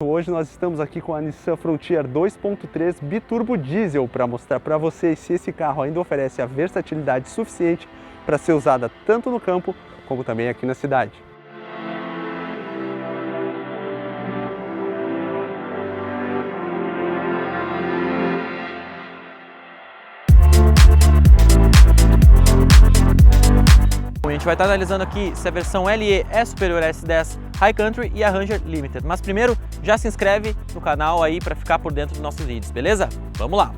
Hoje nós estamos aqui com a Nissan Frontier 2.3 biturbo diesel para mostrar para vocês se esse carro ainda oferece a versatilidade suficiente para ser usada tanto no campo como também aqui na cidade. A gente vai estar analisando aqui se a versão LE é superior à S10 High Country e a Ranger Limited. Mas primeiro, já se inscreve no canal aí para ficar por dentro dos nossos vídeos, beleza? Vamos lá!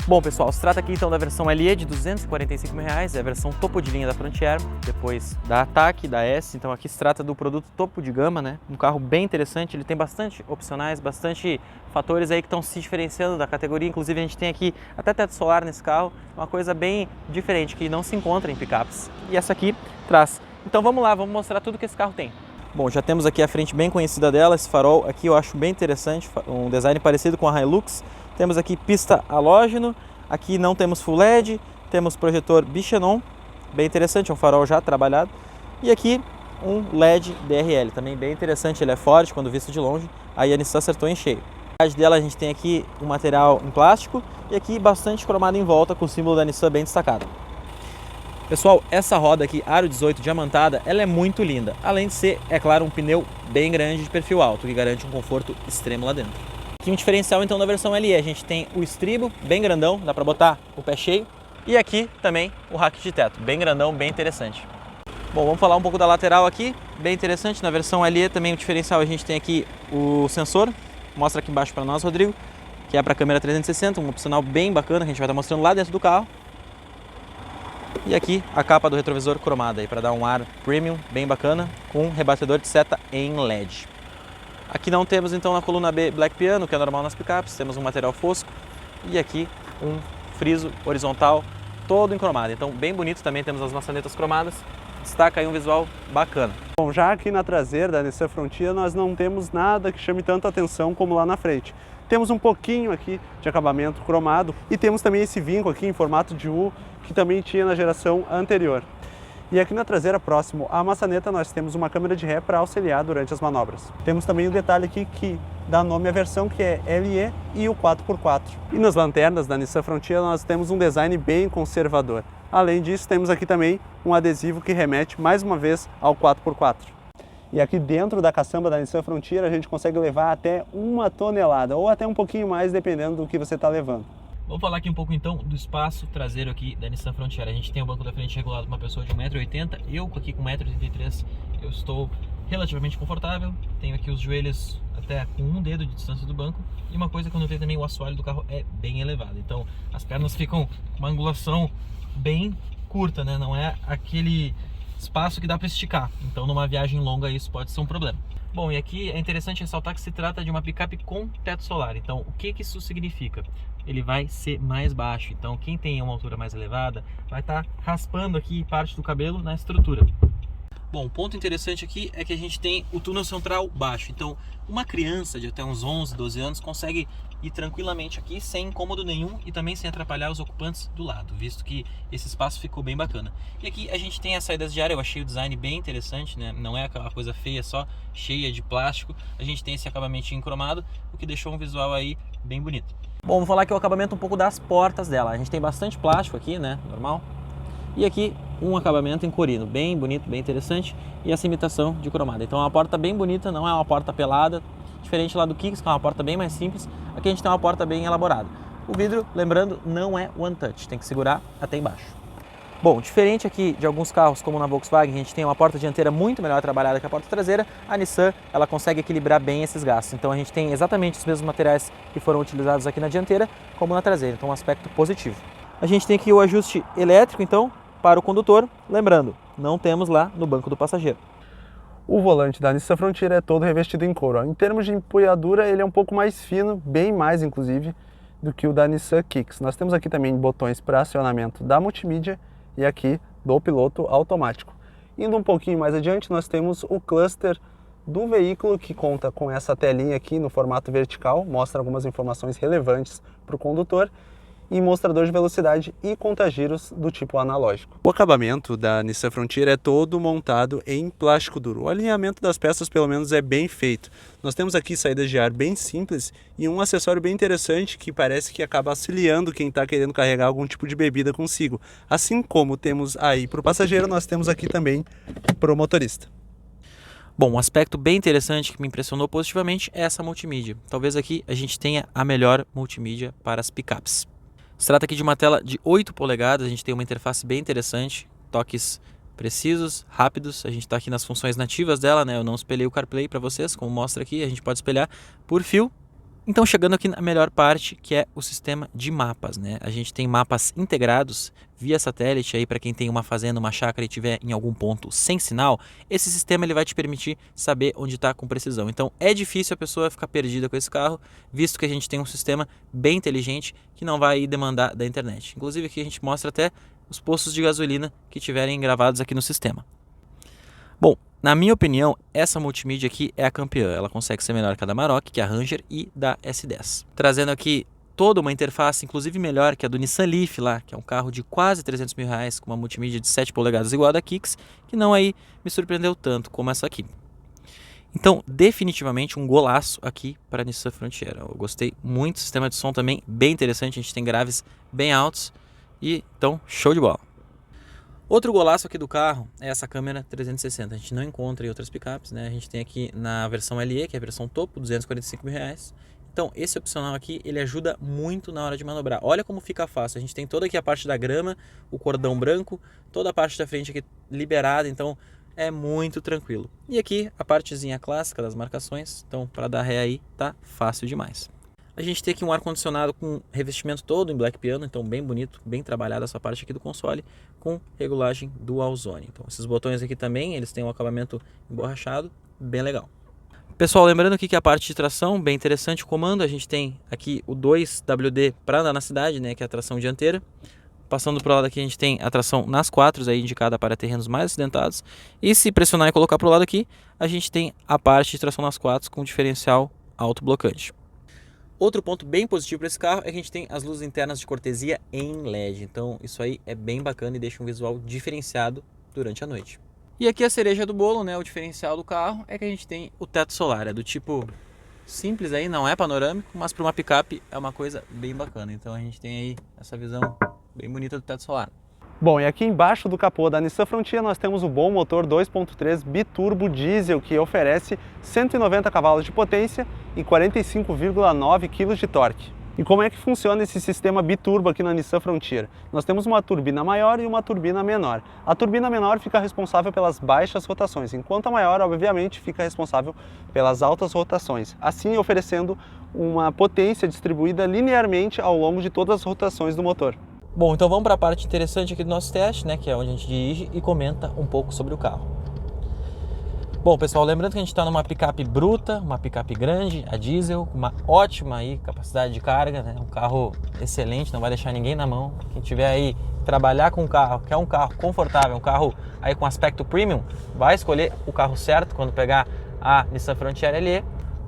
Bom pessoal, se trata aqui então da versão LE de R$245 mil, é a versão topo de linha da Frontier, depois da Attack, da S, então aqui se trata do produto topo de gama, né? Um carro bem interessante, ele tem bastante opcionais, bastante fatores aí que estão se diferenciando da categoria, inclusive a gente tem aqui até teto solar nesse carro, uma coisa bem diferente que não se encontra em picapes, e essa aqui traz. Então vamos lá, vamos mostrar tudo que esse carro tem. Bom, já temos aqui a frente bem conhecida dela, esse farol aqui eu acho bem interessante, um design parecido com a Hilux. Temos aqui pista halógeno, aqui não temos Full LED, temos projetor Bichenon, bem interessante, é um farol já trabalhado. E aqui um LED DRL, também bem interessante, ele é forte quando visto de longe, aí a Nissan acertou em cheio. A parte dela a gente tem aqui um material em plástico e aqui bastante cromado em volta com o símbolo da Nissan bem destacado. Pessoal, essa roda aqui, aro 18 diamantada, ela é muito linda, além de ser, é claro, um pneu bem grande de perfil alto, que garante um conforto extremo lá dentro. Aqui um diferencial então da versão LE, a gente tem o estribo bem grandão, dá para botar o pé cheio, e aqui também o rack de teto, bem grandão, bem interessante. Bom, vamos falar um pouco da lateral aqui, bem interessante, na versão LE também o diferencial a gente tem aqui o sensor, mostra aqui embaixo para nós, Rodrigo, que é para a câmera 360, um opcional bem bacana que a gente vai estar mostrando lá dentro do carro. E aqui a capa do retrovisor cromada aí para dar um ar premium bem bacana com um rebatedor de seta em LED. Aqui não temos então na coluna B Black Piano, que é normal nas picapes, temos um material fosco e aqui um friso horizontal todo em cromado, então bem bonito, também temos as maçanetas cromadas, destaca aí um visual bacana. Bom, já aqui na traseira da Nissan Frontier nós não temos nada que chame tanta atenção como lá na frente. Temos um pouquinho aqui de acabamento cromado e temos também esse vinco aqui em formato de U que também tinha na geração anterior. E aqui na traseira, próximo à maçaneta, nós temos uma câmera de ré para auxiliar durante as manobras. Temos também um detalhe aqui que dá nome à versão, que é LE e o 4x4. E nas lanternas da Nissan Frontier nós temos um design bem conservador. Além disso, temos aqui também um adesivo que remete mais uma vez ao 4x4. E aqui dentro da caçamba da Nissan Frontier a gente consegue levar até 1 tonelada, ou até um pouquinho mais, dependendo do que você está levando. Vamos falar aqui um pouco então do espaço traseiro aqui da Nissan Frontier. A gente tem o banco da frente regulado para uma pessoa de 1,80 m, eu aqui com 1,83 m eu estou relativamente confortável, tenho aqui os joelhos até com um dedo de distância do banco, e uma coisa que eu notei também, o assoalho do carro é bem elevado, então as pernas ficam com uma angulação bem curta, né? Não é aquele espaço que dá para esticar, então numa viagem longa isso pode ser um problema. Bom, e aqui é interessante ressaltar que se trata de uma picape com teto solar, então o que isso significa? Ele vai ser mais baixo, então quem tem uma altura mais elevada vai estar raspando aqui parte do cabelo na estrutura. Bom, um ponto interessante aqui é que a gente tem o túnel central baixo, então uma criança de até uns 11, 12 anos consegue ir tranquilamente aqui sem incômodo nenhum e também sem atrapalhar os ocupantes do lado, visto que esse espaço ficou bem bacana. E aqui a gente tem as saídas de ar, eu achei o design bem interessante, né? Não é aquela coisa feia, só cheia de plástico, a gente tem esse acabamento cromado, o que deixou um visual aí bem bonito. Bom, vamos falar aqui o acabamento um pouco das portas dela, a gente tem bastante plástico aqui, né, normal, e aqui um acabamento em corino, bem bonito, bem interessante, e essa imitação de cromada. Então é uma porta bem bonita, não é uma porta pelada, diferente lá do Kicks, que é uma porta bem mais simples, aqui a gente tem uma porta bem elaborada. O vidro, lembrando, não é one touch, tem que segurar até embaixo. Bom, diferente aqui de alguns carros, como na Volkswagen, a gente tem uma porta dianteira muito melhor trabalhada que a porta traseira, a Nissan ela consegue equilibrar bem esses gastos. Então a gente tem exatamente os mesmos materiais que foram utilizados aqui na dianteira, como na traseira, então um aspecto positivo. A gente tem aqui o ajuste elétrico, então, para o condutor, lembrando, não temos lá no banco do passageiro. O volante da Nissan Frontier é todo revestido em couro. Em termos de empunhadura, ele é um pouco mais fino, bem mais inclusive, do que o da Nissan Kicks. Nós temos aqui também botões para acionamento da multimídia e aqui do piloto automático. Indo um pouquinho mais adiante, nós temos o cluster do veículo, que conta com essa telinha aqui no formato vertical, mostra algumas informações relevantes para o condutor, e mostrador de velocidade e contagiros do tipo analógico. O acabamento da Nissan Frontier é todo montado em plástico duro. O alinhamento das peças pelo menos é bem feito. Nós temos aqui saídas de ar bem simples e um acessório bem interessante que parece que acaba auxiliando quem está querendo carregar algum tipo de bebida consigo. Assim como temos aí para o passageiro, nós temos aqui também para o motorista. Bom, um aspecto bem interessante que me impressionou positivamente é essa multimídia. Talvez aqui a gente tenha a melhor multimídia para as picapes. Se trata aqui de uma tela de 8 polegadas, a gente tem uma interface bem interessante, toques precisos, rápidos, a gente está aqui nas funções nativas dela, né? Eu não espelhei o CarPlay para vocês, como mostra aqui, a gente pode espelhar por fio. Então chegando aqui na melhor parte, que é o sistema de mapas, né? A gente tem mapas integrados via satélite aí para quem tem uma fazenda, uma chácara e tiver em algum ponto sem sinal, esse sistema ele vai te permitir saber onde está com precisão. Então é difícil a pessoa ficar perdida com esse carro, visto que a gente tem um sistema bem inteligente que não vai demandar da internet. Inclusive aqui a gente mostra até os postos de gasolina que tiverem gravados aqui no sistema. Bom, na minha opinião, essa multimídia aqui é a campeã. Ela consegue ser melhor que a da Amarok, que é a Ranger e da S10. Trazendo aqui toda uma interface, inclusive melhor que a do Nissan Leaf lá, que é um carro de quase 300 mil reais, com uma multimídia de 7 polegadas igual a da Kicks, que não aí me surpreendeu tanto como essa aqui. Então, definitivamente um golaço aqui para a Nissan Frontier. Eu gostei muito, o sistema de som também bem interessante, a gente tem graves bem altos e então show de bola. Outro golaço aqui do carro é essa câmera 360, a gente não encontra em outras picapes, né? A gente tem aqui na versão LE, que é a versão topo, 245 mil reais. Então esse opcional aqui, ele ajuda muito na hora de manobrar. Olha como fica fácil, a gente tem toda aqui a parte da grama, o cordão branco, toda a parte da frente aqui liberada, então é muito tranquilo. E aqui a partezinha clássica das marcações, então para dar ré aí tá fácil demais. A gente tem aqui um ar-condicionado com revestimento todo em Black Piano, então bem bonito, bem trabalhada essa parte aqui do console, com regulagem Dual Zone. Então esses botões aqui também, eles têm um acabamento emborrachado, bem legal. Pessoal, lembrando aqui que a parte de tração, bem interessante o comando, a gente tem aqui o 2WD para andar na cidade, né, que é a tração dianteira. Passando para o lado aqui a gente tem a tração nas quatros, aí indicada para terrenos mais acidentados. E se pressionar e colocar para o lado aqui, a gente tem a parte de tração nas quatros com diferencial autoblocante. Outro ponto bem positivo para esse carro é que a gente tem as luzes internas de cortesia em LED. Então isso aí é bem bacana e deixa um visual diferenciado durante a noite. E aqui a cereja do bolo, né, o diferencial do carro é que a gente tem o teto solar. É do tipo simples aí, não é panorâmico, mas para uma picape é uma coisa bem bacana. Então a gente tem aí essa visão bem bonita do teto solar. Bom, e aqui embaixo do capô da Nissan Frontier nós temos o bom motor 2.3 biturbo diesel que oferece 190 cavalos de potência e 45,9 kg de torque. E como é que funciona esse sistema biturbo aqui na Nissan Frontier? Nós temos uma turbina maior e uma turbina menor. A turbina menor fica responsável pelas baixas rotações, enquanto a maior, obviamente, fica responsável pelas altas rotações, assim oferecendo uma potência distribuída linearmente ao longo de todas as rotações do motor. Bom, então vamos para a parte interessante aqui do nosso teste, né, que é onde a gente dirige e comenta um pouco sobre o carro. Bom, pessoal, lembrando que a gente está numa picape bruta, uma picape grande, a diesel, com uma ótima aí capacidade de carga, né, um carro excelente, não vai deixar ninguém na mão. Quem tiver aí trabalhar com um carro, quer um carro confortável, um carro aí com aspecto premium, vai escolher o carro certo quando pegar a Nissan Frontier LE.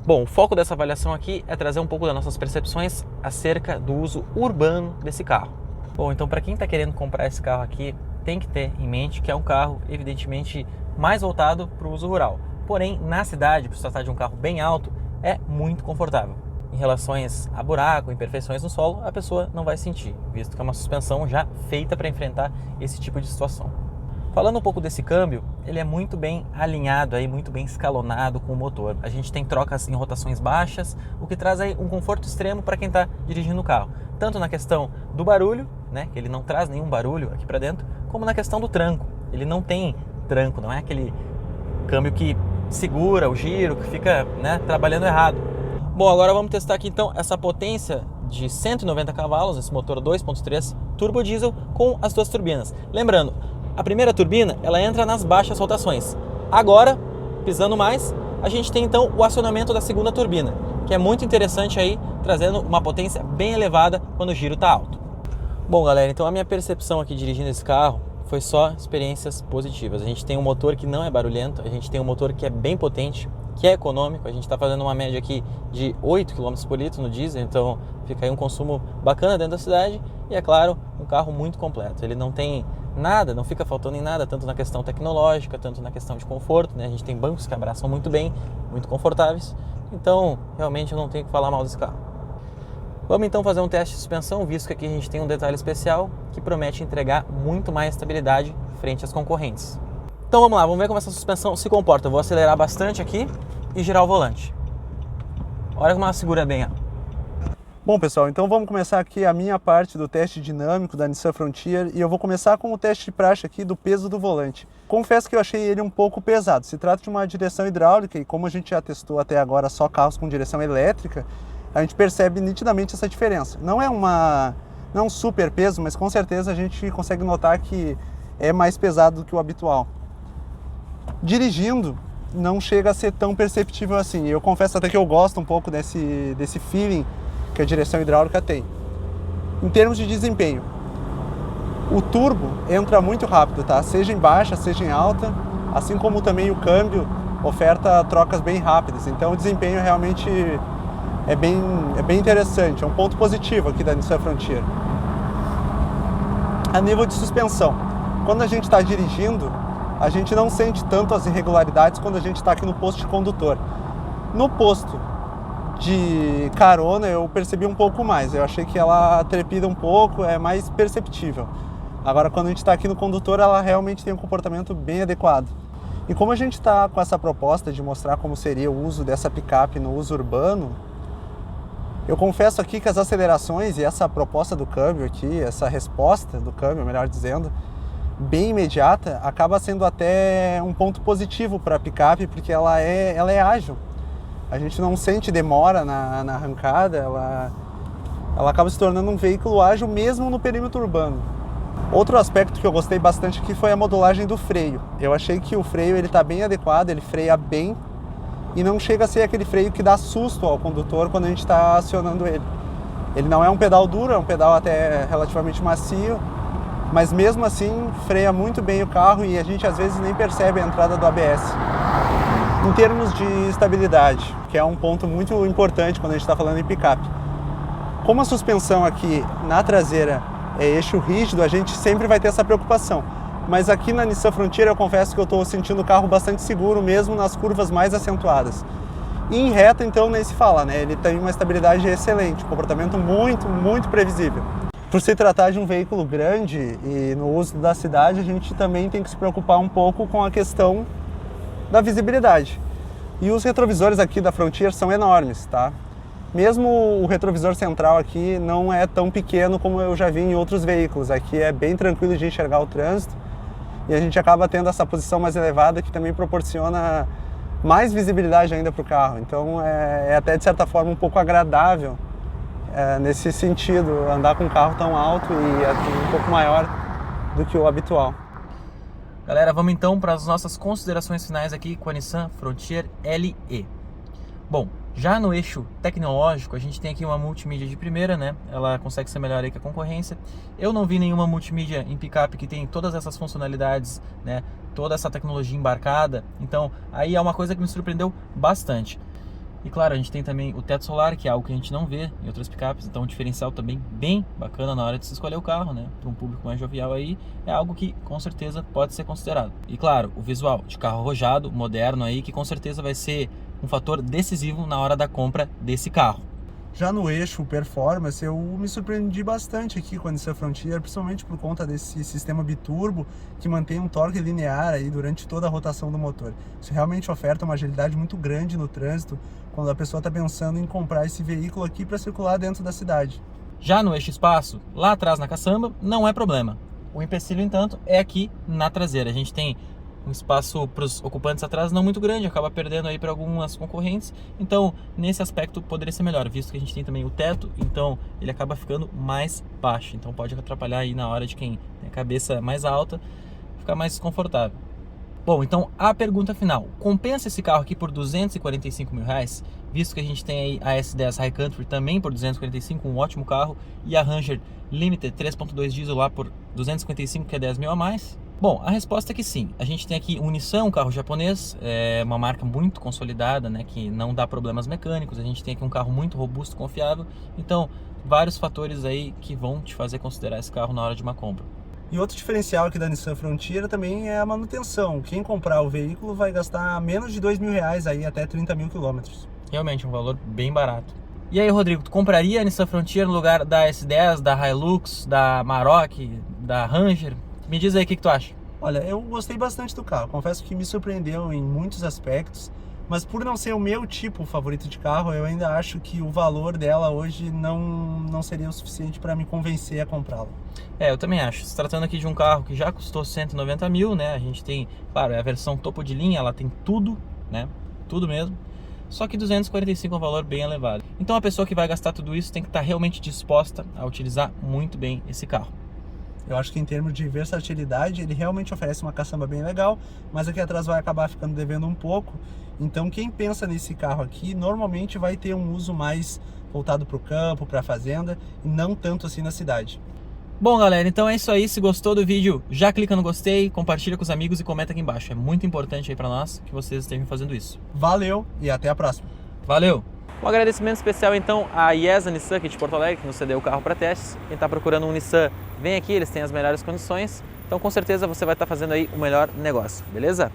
Bom, o foco dessa avaliação aqui é trazer um pouco das nossas percepções acerca do uso urbano desse carro. Bom, então para quem está querendo comprar esse carro aqui, tem que ter em mente que é um carro, evidentemente, mais voltado para o uso rural. Porém, na cidade, por se tratar de um carro bem alto, é muito confortável. Em relações a buraco, imperfeições no solo, a pessoa não vai sentir, visto que é uma suspensão já feita para enfrentar esse tipo de situação. Falando um pouco desse câmbio, ele é muito bem alinhado, aí, muito bem escalonado com o motor. A gente tem trocas em rotações baixas, o que traz aí um conforto extremo para quem está dirigindo o carro. Tanto na questão do barulho, né, que ele não traz nenhum barulho aqui para dentro, como na questão do tranco. Ele não tem tranco, não é aquele câmbio que segura o giro, que fica, né, trabalhando errado. Bom, agora vamos testar aqui então essa potência de 190 cavalos, esse motor 2.3 turbo diesel com as duas turbinas. Lembrando, a primeira turbina ela entra nas baixas rotações. Agora pisando mais, a gente tem então o acionamento da segunda turbina, que é muito interessante aí, trazendo uma potência bem elevada quando o giro está alto. Bom, galera, então a minha percepção aqui dirigindo esse carro foi só experiências positivas. A gente tem um motor que não é barulhento, a gente tem um motor que é bem potente, que é econômico, a gente está fazendo uma média aqui de 8 km por litro no diesel, então fica aí um consumo bacana dentro da cidade e, é claro, um carro muito completo. Ele não tem nada, não fica faltando em nada, tanto na questão tecnológica, tanto na questão de conforto, né? A gente tem bancos que abraçam muito bem, muito confortáveis, então realmente eu não tenho que falar mal desse carro. Vamos então fazer um teste de suspensão, visto que aqui a gente tem um detalhe especial que promete entregar muito mais estabilidade frente às concorrentes. Então vamos lá, vamos ver como essa suspensão se comporta. Eu vou acelerar bastante aqui e girar o volante. Olha como ela segura bem, ó. Bom, pessoal, então vamos começar aqui a minha parte do teste dinâmico da Nissan Frontier e eu vou começar com o teste de praxe aqui do peso do volante. Confesso que eu achei ele um pouco pesado. Se trata de uma direção hidráulica e como a gente já testou até agora só carros com direção elétrica, a gente percebe nitidamente essa diferença. Não é um super peso, mas com certeza a gente consegue notar que é mais pesado do que o habitual. Dirigindo, não chega a ser tão perceptível assim. Eu confesso até que eu gosto um pouco desse feeling que a direção hidráulica tem. Em termos de desempenho, o turbo entra muito rápido, tá? Seja em baixa, seja em alta, assim como também o câmbio oferta trocas bem rápidas. Então o desempenho realmente é bem interessante, é um ponto positivo aqui da Nissan Frontier. A nível de suspensão, quando a gente está dirigindo, a gente não sente tanto as irregularidades quando a gente está aqui no posto de condutor. No posto de carona eu percebi um pouco mais, eu achei que ela trepida um pouco, é mais perceptível. Agora quando a gente está aqui no condutor, ela realmente tem um comportamento bem adequado. E como a gente está com essa proposta de mostrar como seria o uso dessa picape no uso urbano, eu confesso aqui que as acelerações e essa proposta do câmbio aqui, essa resposta do câmbio, melhor dizendo, bem imediata, acaba sendo até um ponto positivo para a picape, porque ela é ágil. A gente não sente demora na arrancada, ela acaba se tornando um veículo ágil mesmo no perímetro urbano. Outro aspecto que eu gostei bastante aqui foi a modulagem do freio. Eu achei que o freio está bem adequado, ele freia bem e não chega a ser aquele freio que dá susto ao condutor quando a gente está acionando ele. Ele não é um pedal duro, é um pedal até relativamente macio, mas mesmo assim freia muito bem o carro e a gente às vezes nem percebe a entrada do ABS. Em termos de estabilidade, que é um ponto muito importante quando a gente está falando em picape. Como a suspensão aqui na traseira é eixo rígido, a gente sempre vai ter essa preocupação. Mas aqui na Nissan Frontier eu confesso que eu estou sentindo o carro bastante seguro, mesmo nas curvas mais acentuadas. E em reta, então, nem se fala, né? Ele tem uma estabilidade excelente, comportamento muito previsível. Por se tratar de um veículo grande e no uso da cidade, a gente também tem que se preocupar um pouco com a questão da visibilidade. E os retrovisores aqui da Frontier são enormes, tá? Mesmo o retrovisor central aqui não é tão pequeno como eu já vi em outros veículos. Aqui é bem tranquilo de enxergar o trânsito e a gente acaba tendo essa posição mais elevada que também proporciona mais visibilidade ainda para o carro. Então é até de certa forma um pouco agradável nesse sentido, andar com um carro tão alto e um pouco maior do que o habitual. Galera, vamos então para as nossas considerações finais aqui com a Nissan Frontier LE. Bom, já no eixo tecnológico, a gente tem aqui uma multimídia de primeira, né? Ela consegue ser melhor aí que a concorrência. Eu não vi nenhuma multimídia em picape que tem todas essas funcionalidades, né? Toda essa tecnologia embarcada. Então, aí é uma coisa que me surpreendeu bastante. E claro, a gente tem também o teto solar, que é algo que a gente não vê em outras picapes, então um diferencial também bem bacana na hora de se escolher o carro, né? Para um público mais jovial aí, é algo que com certeza pode ser considerado. E claro, o visual de carro arrojado, moderno aí, que com certeza vai ser um fator decisivo na hora da compra desse carro. Já no eixo performance, eu me surpreendi bastante aqui com a Nissan Frontier, principalmente por conta desse sistema biturbo que mantém um torque linear aí durante toda a rotação do motor. Isso realmente oferta uma agilidade muito grande no trânsito quando a pessoa está pensando em comprar esse veículo aqui para circular dentro da cidade. Já no eixo espaço, lá atrás na caçamba, não é problema. O empecilho, entanto, é aqui na traseira. A gente tem um espaço para os ocupantes atrás não muito grande, acaba perdendo aí para algumas concorrentes, então nesse aspecto poderia ser melhor, visto que a gente tem também o teto, então ele acaba ficando mais baixo, então pode atrapalhar aí na hora de quem tem a cabeça mais alta, ficar mais desconfortável. Bom, então a pergunta final, compensa esse carro aqui por R$245 mil, visto que a gente tem aí a S10 High Country também por 245, um ótimo carro, e a Ranger Limited 3.2 diesel lá por 255, que é 10 mil a mais? Bom, a resposta é que sim. A gente tem aqui um Nissan, um carro japonês, uma marca muito consolidada, né, que não dá problemas mecânicos. A gente tem aqui um carro muito robusto, confiável. Então, vários fatores aí que vão te fazer considerar esse carro na hora de uma compra. E outro diferencial aqui da Nissan Frontier também é a manutenção. Quem comprar o veículo vai gastar menos de R$2 mil aí, até 30 mil quilômetros. Realmente, um valor bem barato. E aí, Rodrigo, tu compraria a Nissan Frontier no lugar da S10, da Hilux, da Amarok, da Ranger? Me diz aí o que tu acha. Olha, eu gostei bastante do carro. Confesso que me surpreendeu em muitos aspectos. Mas por não ser o meu tipo favorito de carro, eu ainda acho que o valor dela hoje não seria o suficiente para me convencer a comprá-la. Eu também acho. Se tratando aqui de um carro que já custou 190 mil, né? A gente tem, claro, é a versão topo de linha, ela tem tudo, né? Tudo mesmo. Só que 245 é um valor bem elevado. Então a pessoa que vai gastar tudo isso tem que estar realmente disposta a utilizar muito bem esse carro. Eu acho que em termos de versatilidade, ele realmente oferece uma caçamba bem legal, mas aqui atrás vai acabar ficando devendo um pouco. Então quem pensa nesse carro aqui, normalmente vai ter um uso mais voltado para o campo, para a fazenda, e não tanto assim na cidade. Bom, galera, então é isso aí. Se gostou do vídeo, já clica no gostei, compartilha com os amigos e comenta aqui embaixo. É muito importante aí para nós que vocês estejam fazendo isso. Valeu e até a próxima. Valeu! Um agradecimento especial então à IESA Nissan aqui de Porto Alegre, que nos cedeu o carro para testes. Quem está procurando um Nissan, vem aqui, eles têm as melhores condições. Então com certeza você vai estar fazendo aí o melhor negócio, beleza?